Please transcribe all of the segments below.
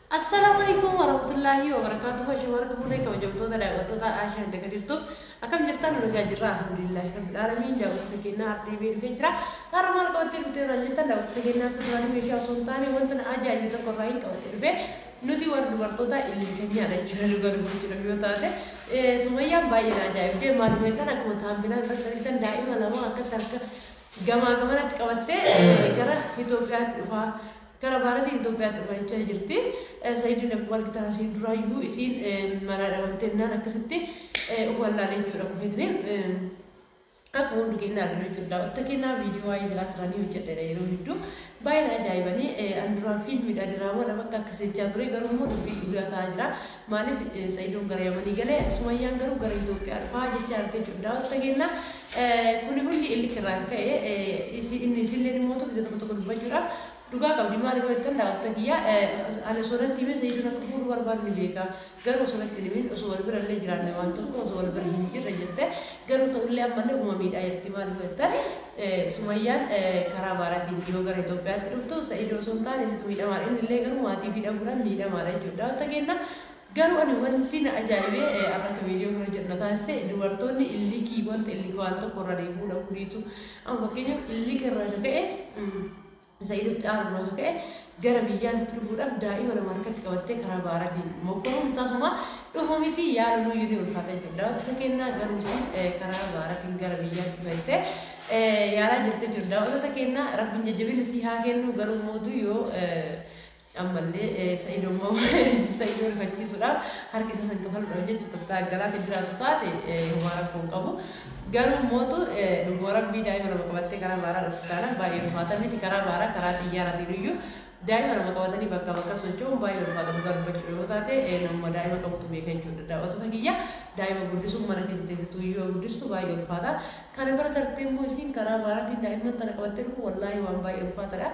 Assalamualaikum warahmatullahi wabarakatuh. Warahmatullahi wabarakatuh. Daawwattoota Aashaan Dagadiltu akkam jirtan nagaa jirra alhamdulillahi rabbil alamin. Daawwattoota keenya deebiin dhufee jira. Gara maal qabattee dhufte irraa jettan daawwattoota keenya akka turanii meeshaa osoo hin taane wanta ajaa'iba tokko irraa hin qabattee dhufe nuti warra dubartoota illee keenyaadha jechuudha dhugaa dubbachuudhaaf yoo taate Sumayyaan baay'ee ajaa'ibdee maal jettan akkuma taambilaan irratti argitan daa'ima lama akkatti harka gamaa gamanatti qabattee gara Itoophiyaatti dhufaa Kara baaratiin Itoophiyaatti dhufachaa jirti. Saayidin akkuma argitan asiin duraayyuu isiin manaa dhabamteennaan akkasitti wallaalee jechuudha kufeetiniin akkuma hundi keenya arginu jechuudha. Daawwatta keenyaa viidiyoo waa'ee biraa turanii hojjetedha yeroo hedduu baay'ee ajaa'ibanii anduraan fiilmiidha diraamaa bakka akkasichaa ture garuu immoo dubbii dhugaa ta'aa jira. Maaliif Saayidoon gara Yamanii galee Sumayyaan garuu gara Itoophiyaa dhufaa jechaa jirti jechuudha. Daawwatta keenyaa kuni hundi illi kirraan ka'ee inni isillee dhimmoota tokko tokko dubbachuudhaaf Duga qabdi maali roetan daawwatta kiyya ana soorratti mee Saayidun akka fuudhu barbaadni beeka garuu soorratti nimin osoo wal bira illee jiraanne waan tokko osoo wal bira hin jirre jette garuu ta'ullee ammallee uumamiidha jetti maali roetan Sumayyaan karaa baaraatiin yoo gara Itoophiyaatti dhuftu Saayidoo osoo hin taane isitu miidhamaa inni illee garuu maatii fi dhabuudhaan miidhamaadha jechuudha. Daawwatta keenya garuu ani wanti na ajaa'ibee akka viidiyoo kana jedhu taasise dubartoonni illi kiiwwanta illi waan tokko irra deemuu dhabuu dhiisu amma fakkeenyaaf illi kirraa ka'e Saayidootti aaruma ka'e gara biyyaatti dhufuudhaaf daa'ima lama harkatti qabattee karaa baaraatiin mokkoroon taasuma dhufu miti yaala nuyi ni ulfaata jechuudha. Daawwatta keenyaa garuu isin karaa baaraatiin gara biyyaatti dhufattee yaalaa jirte jechuudha. Daawwatta keenyaa rabbiin jajjabina si haa kennu garuu mootu yoo ammallee Saayidoo rifachiisuudhaaf harka isa san kafaluudhaaf jecha tattaaggalaa kan jiraatu taate homaa rakkoo hin qabu. Garuu mootu dhuguma rabbii daa'ima lama qabattee karaa baaraa dhuftu taana baay'ee ulfaata miti karaa baaraa karaa xiyyaaraatiin iyyuu daa'ima lama qabatanii bakka bakka socho'uun baay'ee ulfaata dhugaa dubbachuu yoo taate nama daa'ima qabutu beeka jechuudha. Daawwattoota kiyya daa'ima guddisuun mana keessatti teessituu yoo guddistu baay'ee ulfaata. Kana bira tartee immoo isiin karaa baaraatiin daa'imman tana qabattee dhufu wallaahi waan baay'ee ulfaatadha.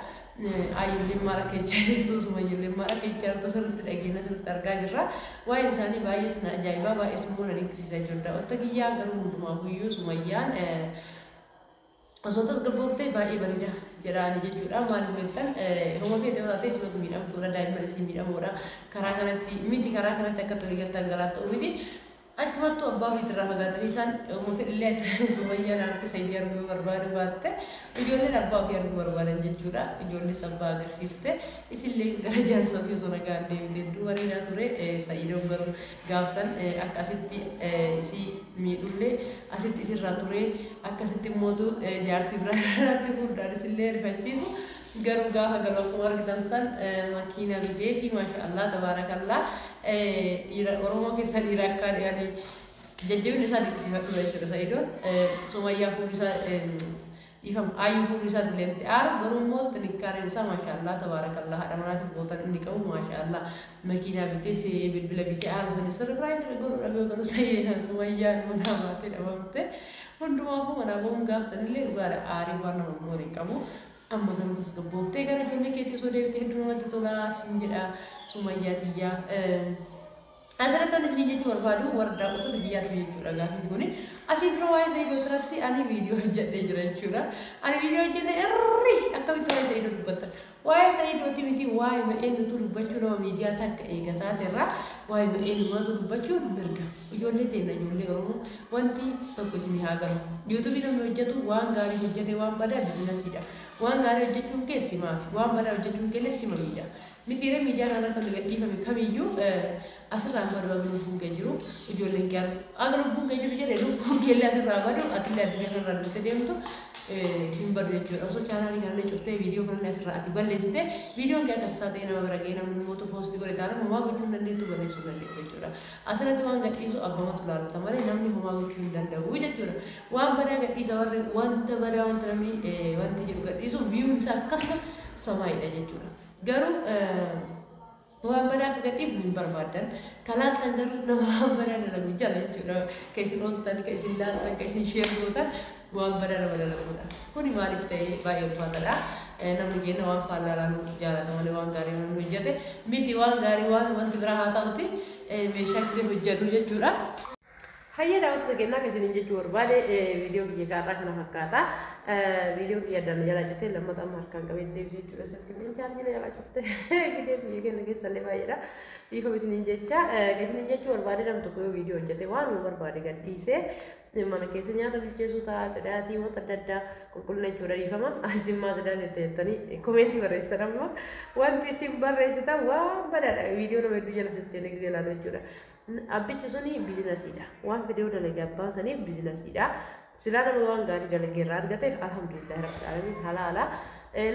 Ayyillee maal akka jechaa jirtu Sumayyillee maal akka jechaa jirtu sirriitti dhageenya sirriitti argaa jirra. Waa'een isaanii baay'ee sina ajaa'ibaa baay'ee simmoo na dinqisiisa jechuudha. Daawwatta kiyyaa garuu hundumaa guyyuu Sumayyaan osoo tasgabbooftee baay'ee bareeda jedhaani jechuudha. Maaliif jettan homaa feetee yoo taate simatu miidhamtuudha daa'imman isii miidhamoodha. Karaa kanatti miti karaa kanatti akka turii galtan galaa ta'u miti. Akkumattuu abbaa fiitirraa fagaatanii isaan homaa fedhillee Sumayyaan harka Saayidii arguu barbaadu baatte ijoolleen abbaa ofii arguu barbaadan jechuudha. Ijoollee sabbaa agarsiiste isillee gara jaarsa ofii osoo nagaan deemte hedduu bareedaa ture. Saayidoon garuu gaafsan akkasitti isii miidhullee asitti isirraa ture akkasitti mootu jaartii biraatti fuudhaan isillee rifachiisu. Garuu gaafa garuu akkuma argitan san makiinaa bitee fi maashaallah tabaarakallaa Oromoo keessa dhiira akka dhiyaanii jajjabinni isaa dinqisiifadhu jechuudha. Saayidoon Sumayyaa fuudhu isaa dhiifama ayyuu fuudhu isaa illee aara garuu immoo xixiqqaareen isaa maashaallah tabaarakallaa haadha manaatiin bootan inni qabu maashaallah makiinaa bitee bilbila bitee aara sana sirriitti godhuudhaaf yoo galu Sumayyaan manaa baatee dhabamte hundumaafuu manaa bahuun gaafsanillee dhugaadha aarii waan nama mooree qabu. Amma garuu tasgabbooftee gara ijoollee keetii osoo deebitee hedduu namatti tolaa siin jedha Sumayyaa tiyyaa. Asirratti waan isin jechuu barbaadu warra daawwattoota biyyaatti jechuudha gaafiin kuni. Asiin dura waa'ee Saayidoo irratti ani viidiyoo hojjedhee jira jechuudha. Ani viidiyoo hojjedhee irri akkamitti waa'ee Saayidoo dubbattan. Waa'ee Saayidooti miti waa'ee ma'een nuti dubbachuu nama miidiyaa takka eegataa irraa waa'ee ma'een nuti dubbachuu mirga. Ijoollee teenya ijoollee Oromoo wanti tokko isin haa galu. Yuutuubii namni hojjetu waan gaarii hojjete waan badaa biizinasiidha. Waan gaarii hojjechuun kee simaafi waan badaa hojjechuun kee sima miidha. Mitiiree miidiyaa kanarratti gadhiifame kamiyyuu asirraa badu akka lubbuun kee jiru ijoolleen kee akka lubbuun kee jiru jedhee lubbuun kee illee asirraa badu atillee addunyaa kanarraa duute deemtu hin badu jechuudha. Osoo chaanaalii kanallee cuftee viidiyoo kanallee asirraa ati balleessite viidiyoon kee akka tasaa ta'e nama bira ga'ee namni mootu poostii godhe taana homaa gochuu hin dandeettu balleessuu hin dandeettu jechuudha. Asirratti waan gadhiisu abbamatu laalata malee namni homaa gochuu hin danda'u jechuudha. Waan badaa gadhiisa warri wanta badaa wanta namni wanti jedhu gadhiisu viyuun isaa akkasuma samaayidha jechuudha. Garuu waan badaa akka gadhiifnu hin barbaadan kalaaltan garuu nama waan badaa dalagu jala jechuudha. Ka isin ooltan ka isin laaltan ka isin sheergootan waan badaa nama dalaguudha. Kuni maaliif ta'ee baay'ee ulfaatadha. Namni keenya waan faallaa nu jaalata malee waan gaarii nu hojjete miti waan gaarii waan wanti biraa haa ta'utti meeshaa itti hojjedhu jechuudha. Hayya daawwatu kennaa kan isin jechuu barbaade viidiyoo biyya gaarraa kana fakkaata. Viidiyoo biyya addaan jala jettee lammata amma harkaan qabee deebisee jechuudha. Silkiin chaarjii jala cuftee gidee biyya keenya keessallee baay'eedha. Dhiifama isin jecha kan isin jechuu barbaade nam tokko yoo viidiyoo hojjete waan nu barbaade gadhiisee mana keessa nyaata bilcheessuu ta'a sadaatii wanta adda addaa qulqullina jechuudha dhiifama. Isin maa sadaa jettanii koomeentii barreessitan amma wanti isin barreessitan waan badaadha viidiyoo nama hedduu jala sisteenii gidee ilaalu jechuudha. Abbichi suni biizinasiidha. Waan fedhii dalagaa abbaan saniif biizinasiidha. Silaa nama waan gaarii dalagee irraa argateef alhamdulillah rabbil alamin halaala.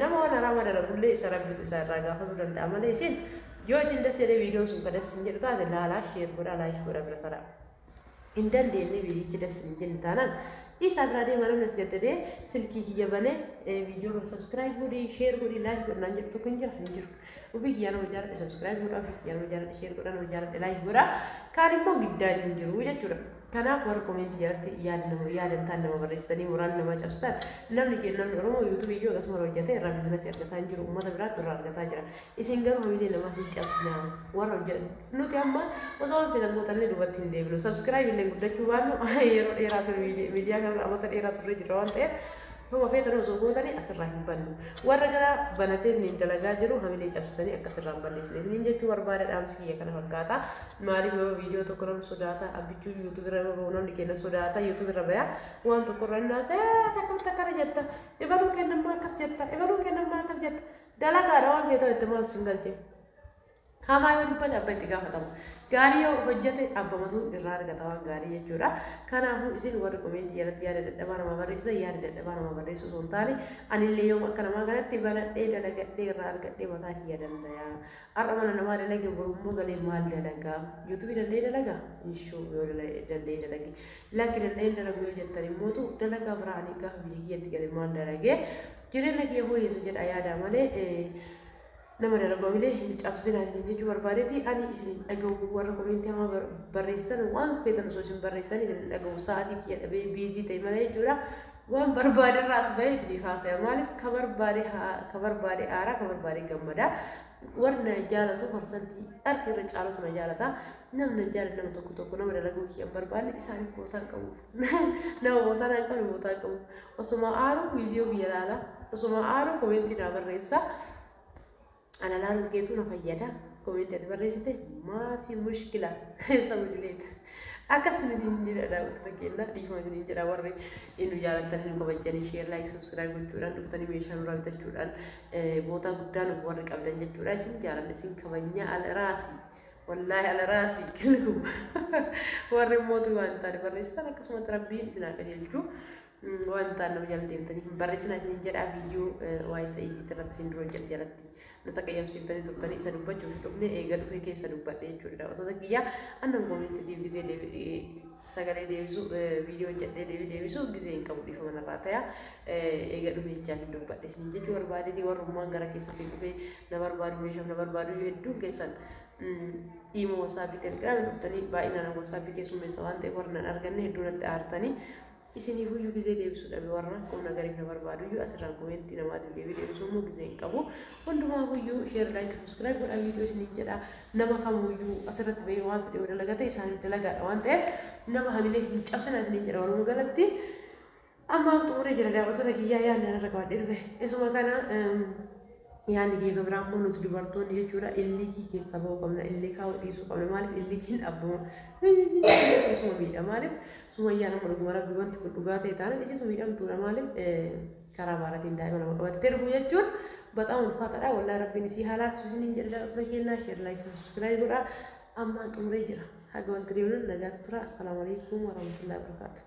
Nama waan haraama dalagullee isa rabbitu isa irraa gaafatuu danda'a malee isin yoo isin dasee viidiyoo sun kan isin jedhu taate laalaa sheer godhaa laayik godhaa bira taraa. Hin dandeenye viidiyichi dasin jenni taanaan isa irraa deemaa namni as gaddadee silkii kiyya banee viidiyoo kana sabskiraayib godhii sheer godhii laayik godhaa jedhu tokko hin jiru. Ubi kian wajar subscribe gura, ubi kian wajar share gura, wajar like gura. Kali mau gidan jiru aja cura. Karena aku rekomend jarti ya dan tanda memperistani moral nama capstar. Nam ni nam orang YouTube video kas mau rojate ram business ya kata jiru umat berat turar kata aja. Isinggal mau video nama capsnya. War rojat. Nu tiamma pasal kita tu tadi dua tinde belum subscribe link udah cuan. Era video kan amat era tu rejiran teh. هو في ترى زوجو تاني أسرع بنو ورجع بناتين نيجلا جاجرو هم اللي جابستني أكسر بني سلسلة نيجي كي وربار الأمس كي يكنا هرقاتا ماري هو فيديو تكرر سوداتا أبي شو يوتيوب ربع بونو نكنا سوداتا يوتيوب ربع وان تكرر الناس تكمل تكرر جتا إبرو كنا ما كس جتا إبرو كنا ما كس جتا دلا كاروان بيتا إتمال سنجل جي هم أيوة نبى جاب بيتك هذا Gari yang hojjate abbamatu irraa argata gaarii jechuudha. Kanaafuu isin warri koomeentii jalatti yaada dadhabaa nama barreessita yaada dadhabaa nama barreessu osoo hin taane anillee yoom akka namaa kanatti banadhee dalagadhee irraa argadhee mataa kiyya danda'a. Har'a mana namaa dalage borummoo galee maal dalagaa? Yuutuubii danda'ee dalagaa? Ishuu yoo danda'ee dalage. Lakki danda'ee dalagu yoo jettan immoo dalagaa biraanii gaafa biyya kiyyatti galee maal dalagee jireenya kiyya fooyyessa jedha yaada malee nama dalagoomilee hin cabsinaa jechuu barbaadeeti ani isin dhagahu warra koomeentii hamaa barreessitan waan feetan osoo isin barreessitan isin dhagahu sa'aatii kiyya dhabee biizii ta'e malee jechuudha waan barbaade irraas bahee isiniif haasaya maaliif ka barbaade aaraa ka barbaade gammada warri na jaalatu parsantii harki irra caalatu na jaalata namni na jaalatu nama tokko nama dalaguu kiyya barbaadne isaaniif bootaan qabu nama bootaan hin qabne bootaan qabu osuma aaru viidiyoo kiyya ilaala osuma aaru koomeentii naa barreessa. أنا لا لقيت ولا فيدا كومنت تبرزته ما في مشكلة سوي ليت أكسر نجني لا وتكينا ديفون نجني جرا وري إنه جالس تاني نكبر شير لايك سبسكرايب وجودان دفتري ميشان راه تجودان بوتا بدان ورك أبدان جودان سين جالس نسين كمانيا على راسي والله على راسي كلكم وري موتو وانتار بريستان أكسر متربين سنا كديلجو وانتار نبيل دين تاني بريستان نجرا فيديو وايسي ترى سندروم جلتي نتكلم سيمتني تبتني سنوبة جوف تبني إيجاد في كيس سنوبة ديجوري أو تذكية أنا مقومين تدي فيزي سكالي ديفيسو فيديو جدّي ديفيسو جزين كابولي فمن الراتيا إيجاد في جاني دوبة ديسني جوار باري دي ورمان غرا كيس تبي نبار بارو ميشام نبار بارو يدو كيسان إيمو وسابي تلقى تبتني باينا نو وسابي كيسو مسوان تبورنا أرجعني هدونا تأرتني isini huyu gize deebisuudha warra qonna gariif na barbaadu iyyuu asirraan koomeentii namaatiif deebisuu immoo gize hin qabu hundumaa huyyuu sheer laayik sabskiraayib godhaa viidiyoo isiniin jedha nama kamuyyuu asirratti bahee waan fedhe dalagate isaaniif dalagaadha waan ta'eef nama hamilee hin cabsina isiniin jedha walumaa galatti ammaaf xumuree jira daawwattoota kiyyaa yaadna irra qabaadhee dhufe isuma kana يعني كيف برامو نتدبرتون يجورا اللي كي كيسبوا قمنا اللي كاو ديسو قمنا مالك اللي كين أبو اسمه بيدا مالك سمو يانا مرق مرق بيوان تكون تقاتي تانا إيش اسمه بيدا متورا مالك كرامارتين دائما ما بتتربو يجور بتأمل فاترة ولا ربي نسي حالات سنين جردا أتلاقينا شير لايك سبسكرايب ورا أما تمرجرا حاجة والكريمنا نجات ترى السلام عليكم ورحمة الله وبركاته